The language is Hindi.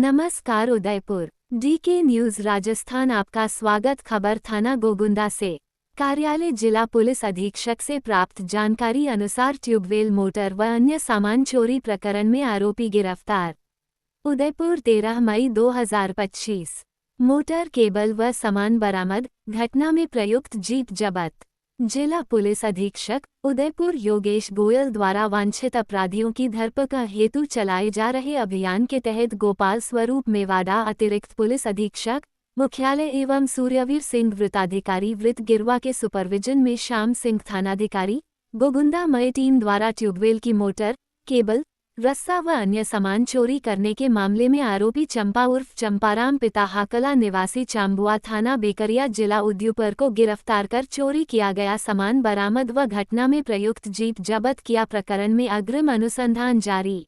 नमस्कार उदयपुर डीके न्यूज राजस्थान आपका स्वागत। खबर थाना गोगुंदा से कार्यालय जिला पुलिस अधीक्षक से प्राप्त जानकारी अनुसार ट्यूबवेल मोटर व अन्य सामान चोरी प्रकरण में आरोपी गिरफ्तार। उदयपुर 13 मई 2025। मोटर केबल व सामान बरामद, घटना में प्रयुक्त जीप जब्त। जिला पुलिस अधीक्षक उदयपुर योगेश गोयल द्वारा वांछित अपराधियों की धरपकड़ हेतु चलाए जा रहे अभियान के तहत गोपाल स्वरूप मेवाड़ा अतिरिक्त पुलिस अधीक्षक मुख्यालय एवं सूर्यवीर सिंह वृत्ताधिकारी वृत्त गिरवा के सुपरविजन में श्याम सिंह थानाधिकारी गोगुंदा मई टीम द्वारा ट्यूबवेल की मोटर, केबल, रस्सा व अन्य सामान चोरी करने के मामले में आरोपी चंपा उर्फ चंपाराम पिता हाकला निवासी चांबुआ थाना बेकरिया जिला उदयपुर को गिरफ्तार कर चोरी किया गया सामान बरामद व घटना में प्रयुक्त जीप जब्त किया। प्रकरण में अग्रिम अनुसंधान जारी।